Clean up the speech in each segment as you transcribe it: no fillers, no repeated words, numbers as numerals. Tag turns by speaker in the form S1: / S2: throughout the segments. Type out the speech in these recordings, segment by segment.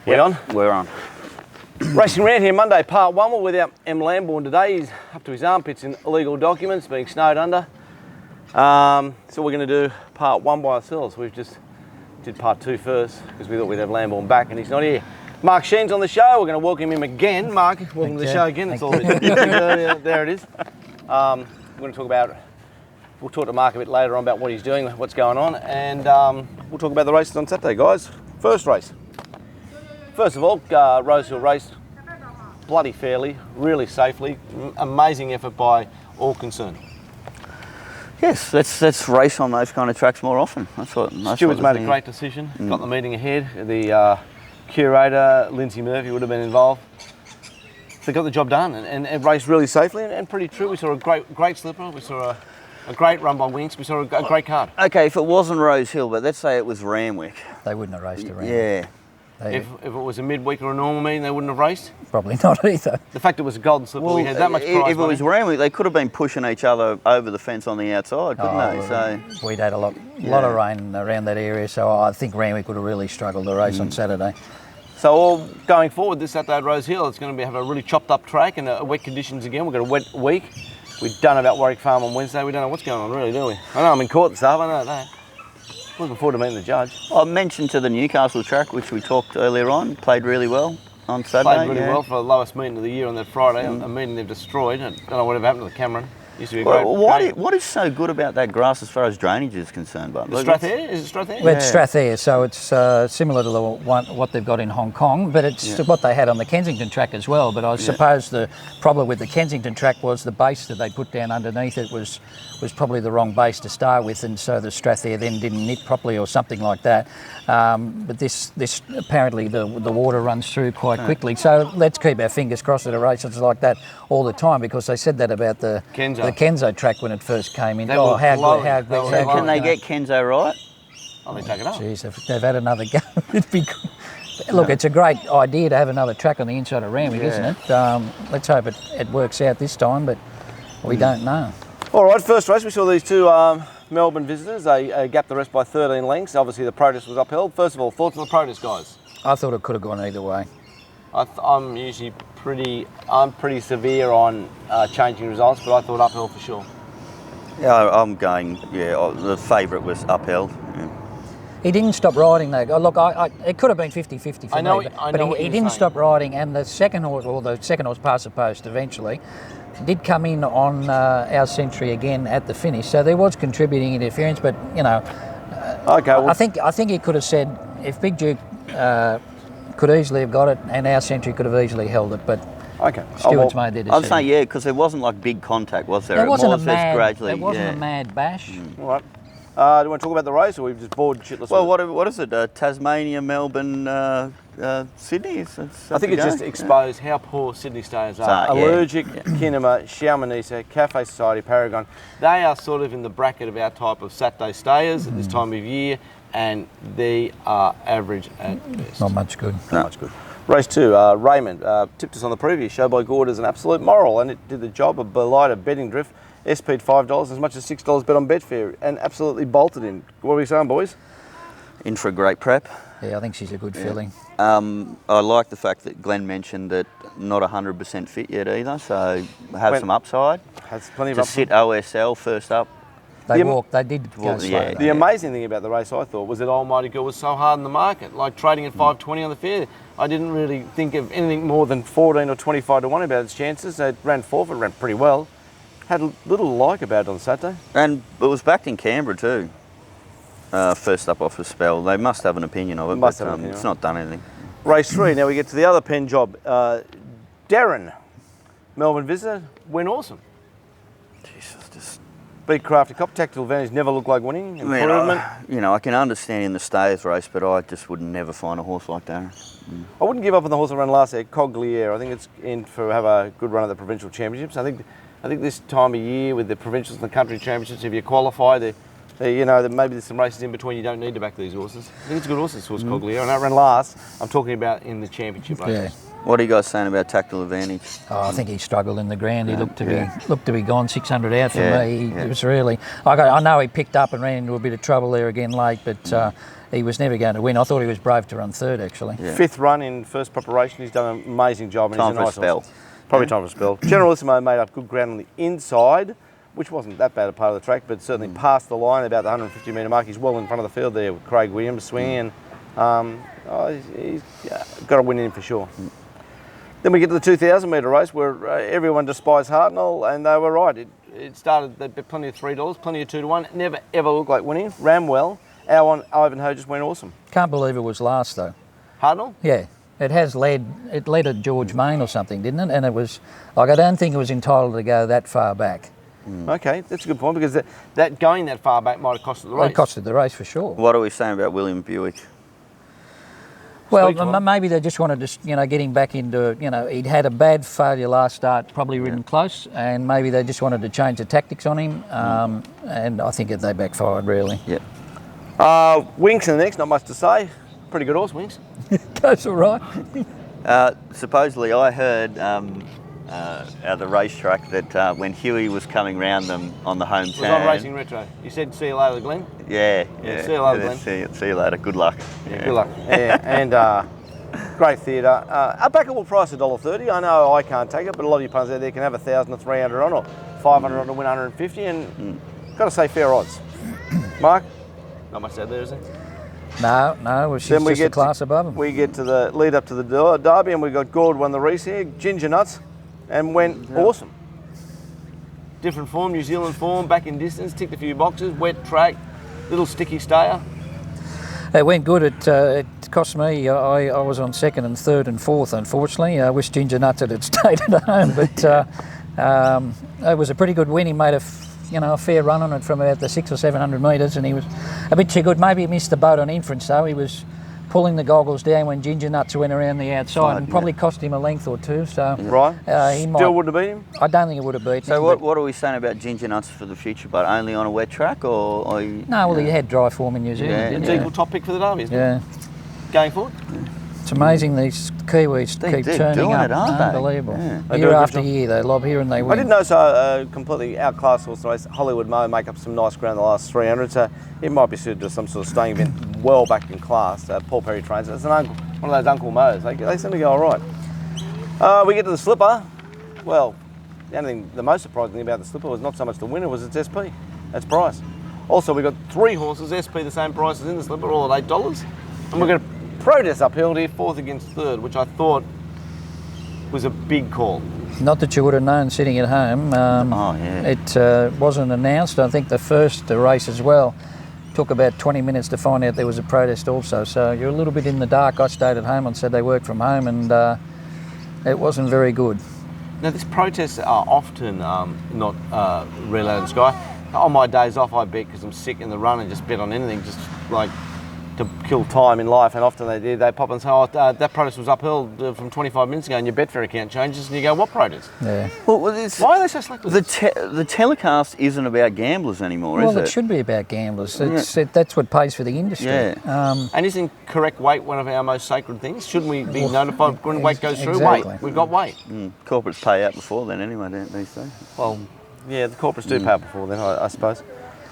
S1: We on?
S2: We're on.
S1: Racing Rant here, Monday, part one. We're without M. Lambourne today. He's up to his armpits in illegal documents, being snowed under. So we're going to do part one by ourselves. We've just did part two first because we thought we'd have Lambourne back and he's not here. Mark Shean's on the show. We're going to welcome him again. Mark, welcome to the show again. It's all a bit there it is. We're going to talk about, we'll talk to Mark a bit later on about what he's doing, what's going on, and we'll talk about the races on Saturday, guys. First race. First of all, Rosehill raced bloody fairly, really safely. Amazing effort by all concerned.
S2: Yes, let's race on those kind of tracks more often.
S1: Stewart's made a great decision. Got the meeting ahead. The curator, Lindsay Murphy, would have been involved. They got the job done and it raced really safely and pretty true. We saw a great slipper. We saw a great run by Winks. We saw a great card.
S2: Okay, if it wasn't Rosehill, but let's say it was Randwick.
S3: They wouldn't have raced around.
S2: Yeah.
S1: If it was a midweek or a normal meeting, they wouldn't have raced?
S3: Probably not either.
S1: The fact it was a golden slipper, we had that much prize
S2: if it was Randwick, they could have been pushing each other over the fence on the outside, couldn't they? So
S3: we'd had a lot of rain around that area, so I think Randwick would have really struggled to race on Saturday.
S1: So all going forward this Saturday at Rosehill, it's going to have a really chopped up track and wet conditions again. We've got a wet week. We've done about Warwick Farm on Wednesday. We don't know what's going on really, do we? I know I'm in court and stuff, I know that. Looking forward to meeting the judge.
S2: I mentioned to the Newcastle track, which we talked earlier on, played really well on Saturday.
S1: Played really well for the lowest meeting of the year on that Friday, a meeting they've destroyed. I don't know whatever happened to the Cameron. Used to be a great
S2: what is so good about that grass as far as drainage is concerned? But
S1: Strathair? Is it Strathair?
S3: Well, it's Strathair, so it's similar to what they've got in Hong Kong, but it's what they had on the Kensington track as well. But I suppose the problem with the Kensington track was the base that they put down underneath it was probably the wrong base to start with, and so the Strathair then didn't knit properly or something like that. But this apparently the water runs through quite quickly. So let's keep our fingers crossed at a races like that all the time, because they said that about the Kenzo track when it first came in.
S1: Can
S2: they get Kenzo right?
S1: Oh, they take it up.
S3: Jeez, if they've had another go, it'd be good. Look, it's a great idea to have another track on the inside of Randwick, isn't it? Let's hope it works out this time, but we don't know.
S1: All right, first race, we saw these two Melbourne visitors. They gapped the rest by 13 lengths. Obviously, the protest was upheld. First of all, thoughts on the protest, guys?
S3: I thought it could have gone either way.
S1: I'm usually pretty severe on changing results, but I thought upheld for sure.
S2: Yeah, I'm going. Yeah, the favourite was upheld. Yeah.
S3: He didn't stop riding though. Look, it could have been 50-50 for me, but he didn't stop riding, and the second horse past the post eventually did come in on our century again at the finish, so there was contributing interference. But you know, I think he could have said if Big Duke could easily have got it, and our century could have easily held it, but.
S1: Okay.
S3: Stewart's made their decision.
S2: I'd say because there wasn't like big contact, was there?
S3: There wasn't
S2: gradually.
S3: a mad bash.
S1: All right. Do you want to talk about the race, or we've just bored shitless?
S2: Well, what is it? Tasmania, Melbourne, Sydney?
S1: I think it just exposed how poor Sydney stayers are. Allergic, Kinema, Shalmanisa, Cafe Society, Paragon. They are sort of in the bracket of our type of Saturday stayers at this time of year, and they are average at best.
S3: Not much good.
S1: Not much good. Race 2, Raymond tipped us on the previous show by Gord as an absolute moral, and it did the job of belied betting drift. SP'd $5, as much as $6 bet on Betfair, and absolutely bolted in. What are we saying, boys?
S2: In for a great prep.
S3: Yeah, I think she's a good filling.
S2: I like the fact that Glenn mentioned that not 100% fit yet either, so have some upside.
S1: Has plenty of
S2: to
S1: upside.
S2: sit OSL first up.
S3: They did go slow.
S1: The amazing thing about the race, I thought, was that Almighty Girl was so hard in the market, like trading at 5.20 on the fair. I didn't really think of anything more than 14 or 25 to 1 about its chances. It ran forward, ran pretty well. Had little to like about it on Saturday.
S2: And it was backed in Canberra too. First up off a spell. They must have an opinion of it, but it's not done anything.
S1: Race 3, now we get to the other pen job. Darren, Melbourne visitor, went awesome.
S2: Jesus, just...
S1: Beat Crafty Cop, tactical advantage, never looked like winning. Improvement.
S2: I can understand in the stayers race, but I just would never find a horse like Darren.
S1: I wouldn't give up on the horse that ran last year, Cogliere. I think it's in for have a good run at the provincial championships. I think this time of year with the provincials and the country championships, if you qualify, maybe there's some races in between. You don't need to back these horses. I think it's a good horse, this horse Cogliere. And that ran last. I'm talking about in the championship races.
S3: Yeah.
S2: What are you guys saying about tactical advantage?
S3: Oh, I think he struggled in the ground. He looked to be gone 600 out for me. It was really. I know he picked up and ran into a bit of trouble there again late, but he was never going to win. I thought he was brave to run third, actually.
S2: Yeah.
S1: 5th run in first preparation. He's done an amazing job. And
S2: Time
S1: he's
S2: for a
S1: nice
S2: spell.
S1: horse. Probably time for a spell. Generalissimo made up good ground on the inside, which wasn't that bad a part of the track, but certainly past the line about the 150 metre mark. He's well in front of the field there with Craig Williams swinging. He's got a win in for sure. Then we get to the 2,000 metre race where everyone despised Hartnell, and they were right. It started, there'd be plenty of $3, plenty of 2 to 1. It never ever looked like winning. Ran well. Our one, Ivanhoe, just went awesome.
S3: Can't believe it was last, though.
S1: Hartnell?
S3: Yeah. It led at George Main or something, didn't it? And it was, like, I don't think it was entitled to go that far back.
S1: Okay, that's a good point, because that going that far back might have costed the race.
S3: It costed the race for sure.
S2: What are we saying about William Buick?
S3: Well, maybe they just wanted to, get him back into, he'd had a bad failure last start, probably ridden close, and maybe they just wanted to change the tactics on him, and I think they backfired, really.
S2: Yeah.
S1: Winks in the next, not much to say. Pretty good horse, Winks.
S3: Goes all right.
S2: Supposedly, I heard at the racetrack that when Huey was coming round them on the home
S1: It was
S2: turn.
S1: on Racing Retro. You said, see you later, Glenn.
S2: Yeah.
S1: See you later, Glenn.
S2: See you later. Good luck.
S1: Yeah, good luck. Yeah, and great theatre. A backable price of $1.30. I know I can't take it, but a lot of you punters out there can have 1,000 or 300 on, or 500 on to win 150, and got to say fair odds. Mark, not much out there, is there?
S3: No, well, she's just a class above him.
S1: We get to the lead up to the Derby, and we got Gord won the race here, Ginger Nuts, and went awesome. Different form, New Zealand form, back in distance, ticked a few boxes, wet track, little sticky stayer.
S3: It went good. It cost me. I was on 2nd and 3rd and 4th, unfortunately. I wish Ginger Nuts had stayed at home, but it was a pretty good win. He made a fair run on it from about the 600 or 700 metres, and he was a bit too good. Maybe he missed the boat on inference, though. He was pulling the goggles down when Ginger Nuts went around the outside, and probably cost him a length or two. So
S1: he still wouldn't have beat him.
S3: I don't think it would have beaten him.
S2: So what are we saying about Ginger Nuts for the future? But only on a wet track, or
S3: no? Well, he had dry form in New Zealand.
S1: It's equal top pick for the Derby, isn't it?
S3: Yeah.
S1: Going forward.
S3: It's amazing these Kiwis keep turning up. Unbelievable.
S1: Yeah.
S3: Year after year, they lob here and they win.
S1: I didn't know so completely outclassed horse race. Hollywood Mo make up some nice ground in the last 300, so it might be suited to some sort of staying event well back in class. Paul Perry trains it. It's one of those Uncle Mo's. They seem to go all right. We get to the slipper. Well, the most surprising thing about the slipper was not so much the winner, was its SP. That's price. Also, we got 3 horses, SP the same price as in the slipper, all at $8. And we're going to protest uphill here, 4th against 3rd, which I thought was a big call.
S3: Not that you would have known sitting at home. It wasn't announced. I think the first race as well took about 20 minutes to find out there was a protest also. So you're a little bit in the dark. I stayed at home on Saturday, worked from home, and it wasn't very good.
S1: Now, these protests are often not relayed in Sky. On my days off, I bet because I'm sick in the run and just bet on anything, just like to kill time in life, and often they pop and say, that protest was upheld from 25 minutes ago, and your Betfair account changes, and you go, what protest?
S2: Yeah.
S1: Why are they so slack with
S2: the telecast isn't about gamblers anymore, is it?
S3: Well, it should be about gamblers. That's what pays for the industry.
S2: Yeah.
S1: And isn't correct weight one of our most sacred things? Shouldn't we be notified when weight goes through?
S3: Exactly.
S1: Weight, we've got weight.
S2: Corporates pay out before then anyway, don't they?
S1: Well, yeah, the corporates do pay out before then, I suppose.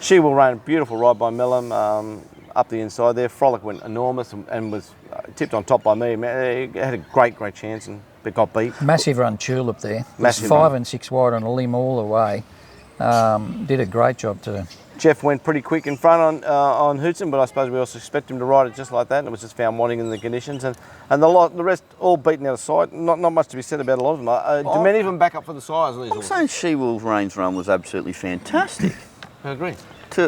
S1: She Will Reign, beautiful ride by Mellum. Up the inside there, Frolic went enormous and was tipped on top by me. He had a great chance but got beat.
S3: Massive run Tulip there.
S1: Massive
S3: 5
S1: run.
S3: and 6 wide on a limb all the way. Did a great job too.
S1: Jeff went pretty quick in front on Hootson, but I suppose we also expect him to ride it just like that, and it was just found wanting in the conditions. And the rest all beaten out of sight. Not much to be said about a lot of them. Do many of them back up for the size?
S2: I'm saying She Will Reign's run was absolutely fantastic.
S1: I agree.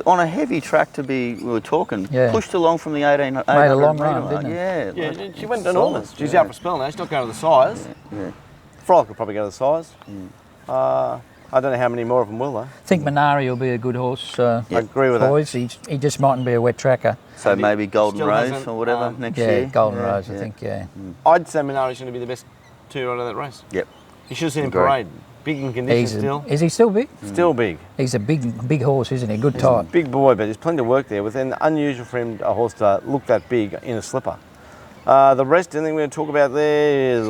S2: On a heavy track we were talking, pushed along from the 1800.
S3: Made a long run, didn't it?
S1: Yeah, she went enormous. She's out for a spell now. She's not going to the size.
S2: Yeah.
S1: Frolic will probably go to the size. I don't know how many more of them will, though.
S3: I think Minari will be a good horse.
S1: I agree with
S3: boys. That. He just mightn't be a wet tracker.
S2: So maybe Golden Rose or whatever next year?
S3: Yeah, Golden Rose, I think,
S1: I'd say Minari's going to be the best 2-year-old of that race.
S2: Yep.
S1: You should have seen him parade. Big in condition still.
S3: Is he still big?
S1: Still big.
S3: He's a big horse, isn't he? Good type.
S1: Big boy, but there's plenty of work there. Within unusual for him, a horse to look that big in a slipper. The rest, anything we're going to talk about there is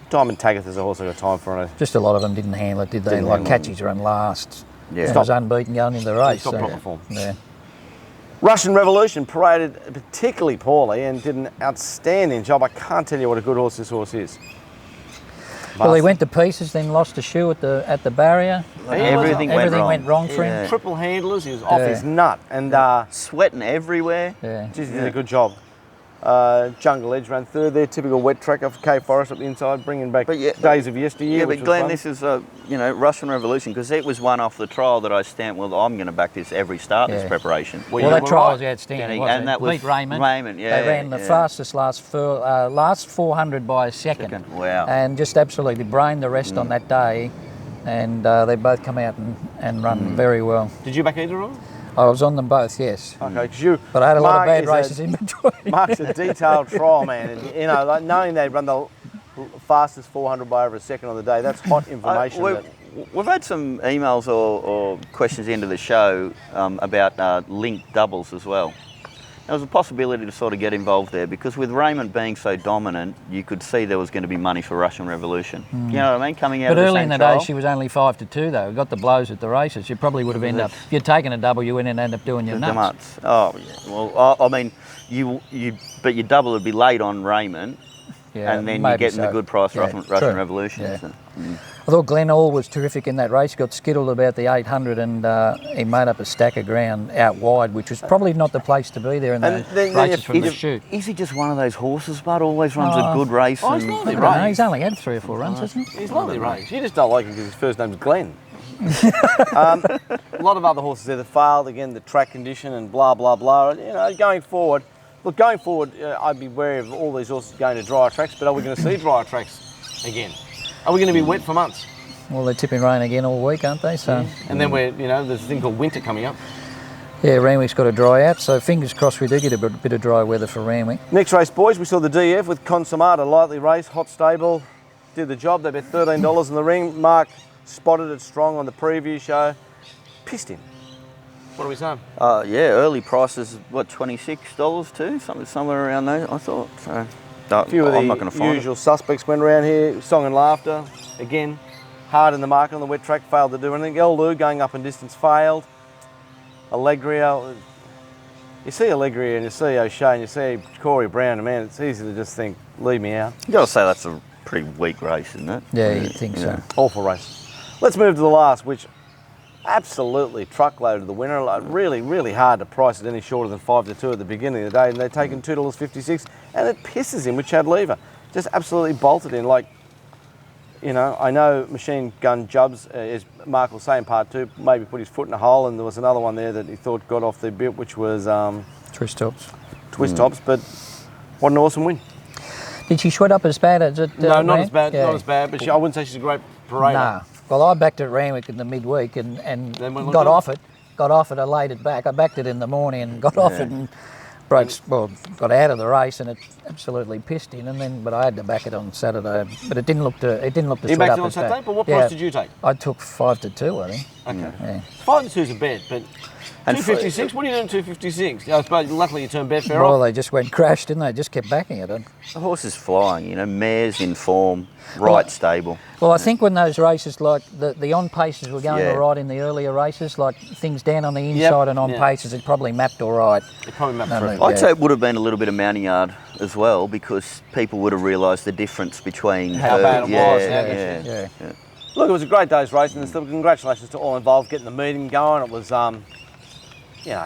S1: Diamond Taggart is a horse I got time for.
S3: Just a lot of them didn't handle it, did they? Like Catchy's run last.
S2: Yeah.
S3: He was unbeaten going into the race.
S1: It's not proper form.
S3: Yeah.
S1: Russian Revolution paraded particularly poorly and did an outstanding job. I can't tell you what a good horse this horse is.
S3: Well, he went to pieces, then lost a shoe at the barrier.
S2: Everything
S3: went wrong for him.
S1: Triple handlers, he was off his nut. And
S2: sweating everywhere.
S3: Yeah.
S1: just did a good job. Jungle Edge ran third there, typical wet track off Cape Forest up the inside, bringing back days of yesteryear.
S2: Yeah, but Glenn, this is a Russian Revolution, because it was one off the trial that I stamped. Well, I'm going to back this every start. This preparation.
S3: Well, that trial was outstanding.
S2: And that was
S3: beat Raymond.
S2: Raymond, yeah.
S3: They ran the fastest last 400 by a second.
S2: Wow.
S3: And just absolutely brained the rest on that day, and they both come out and run very well.
S1: Did you back either of them?
S3: I was on them both, yes.
S1: Okay, because
S3: but I had a lot of bad races in between.
S1: Mark's a detailed trial man, and like knowing they'd run the fastest 400 by over a second on the day, that's hot information.
S2: We've had some emails or questions into the show about linked doubles as well. There was a possibility to sort of get involved there, because with Raymond being so dominant, you could see there was going to be money for Russian Revolution. You know what I mean? Coming out.
S3: But
S2: of
S3: early in the
S2: trial.
S3: day, she was only 5-2 though. Got the blows at the races. You probably would have ended up. If you'd taken a double, you wouldn't end up doing your nuts.
S2: Oh, yeah. Well, I mean, but your double would be late on Raymond, and then you're getting the good price Russian Revolution.
S3: Yeah.
S2: So.
S3: I thought Glenn Hall was terrific in that race. Got skittled about the 800, and he made up a stack of ground out wide, which was probably not the place to be there in the races from the chute.
S2: Is he just one of those horses, bud? Always runs a good race.
S1: He's lovely race.
S3: He's only had 3 or 4 runs, hasn't he?
S1: He's lovely race. You just don't like him because his first name's Glenn. A lot of other horses there that failed. Again, the track condition and blah blah blah. Going forward, I'd be wary of all these horses going to drier tracks. But are we going to see drier tracks again? Are we going to be wet for months?
S3: Well, they're tipping rain again all week, aren't they? So.
S1: And then there's a thing called winter coming up.
S3: Yeah, Randwick's got to dry out, so fingers crossed we do get a bit of dry weather for Randwick.
S1: Next race, boys, we saw the DF with Consumata, lightly race, hot stable, did the job. They bet $13 in the ring. Mark spotted it strong on the preview show. Pissed him. What are we saying?
S2: Early prices, what, $26 too? Somewhere around there, I thought. So,
S1: a few of the usual suspects went around here. Song and Laughter, again, hard in the market on the wet track, failed to do anything. Eldu, going up in distance, failed. Allegria, you see Allegria and you see O'Shea and you see Corey Brown, and man, it's easy to just think, leave me out.
S2: You got to say that's a pretty weak race, isn't it?
S3: Yeah, you'd think so.
S1: Awful race. Let's move to the last, which absolutely truckloaded the winner. Like, really, really hard to price it any shorter than 5-2 at the beginning of the day, and they're taking $2.56, and it pisses him with Chad Lever. Just absolutely bolted in. Like, I know Machine Gun Jubs, as Mark will say in part 2, maybe put his foot in a hole, and there was another one there that he thought got off the bit, which was
S3: Twist Tops.
S1: Twist Tops, but what an awesome win.
S3: Did she sweat up as bad as it?
S1: No, not as bad. Yeah. Not as bad, but I wouldn't say she's a great parader.
S3: Nah. Well, I backed it at Randwick in the midweek and got off it. I laid it back. I backed it in the morning and got off it and got out of the race, and it absolutely pissed in. But I had to back it on Saturday. But it didn't look to sweat up as bad.
S1: You backed it on Saturday, but what price did you take?
S3: I took 5-2, I think.
S1: Okay.
S3: Yeah.
S1: 5-2's a bet, but 256. What are you doing 256? I suppose luckily you turned Betfair off.
S3: Well, they just went crashed, didn't they? Just kept backing it.
S2: The horse is flying, mares in form, stable.
S3: Well, I think when those races, like the on paces were going all right in the earlier races, like things down on the inside and on paces, it probably mapped all right.
S1: It probably mapped perfect.
S2: I'd say it would have been a little bit of mounting yard as well, because people would have realised the difference between
S1: how bad it was.
S2: Yeah.
S1: Look, it was a great day's race, and still congratulations to all involved getting the meeting going. It was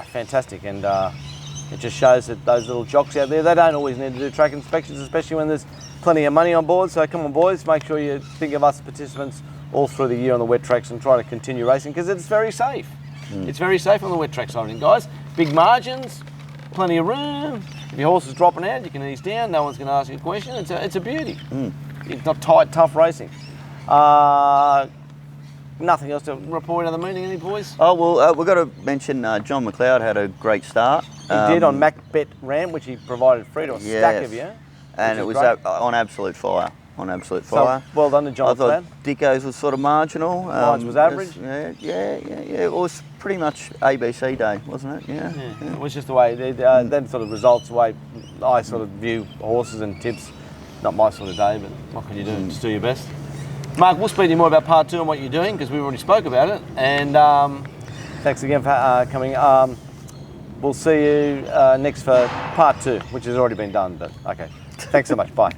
S1: fantastic, and it just shows that those little jocks out there, they don't always need to do track inspections, especially when there's plenty of money on board. So come on, boys, make sure you think of us participants all through the year on the wet tracks and try to continue racing, because it's very safe. It's very safe on the wet tracks, I think, guys. Big margins, plenty of room. If your horse is dropping out, you can ease down. No one's going to ask you a question. It's a beauty. It's not tight, tough racing. Nothing else to report on the meeting, any boys?
S2: Oh, well, we've got to mention John McLeod had a great start.
S1: He did on MacBet RANT, which he provided free to a stack of you.
S2: And it was on absolute fire. So,
S1: well done to John
S2: I thought
S1: McLeod.
S2: Dicko's was sort of marginal.
S1: Mine was average.
S2: Yeah. It was pretty much ABC day, wasn't it? Yeah.
S1: It was just the way, then sort of results, the way I sort of view horses and tips. Not my sort of day, but what can you do? Just do your best. Mark, we'll speak to you more about part 2 and what you're doing, because we already spoke about it. And thanks again for coming. we'll see you next for part 2, which has already been done, but okay. Thanks so much, bye.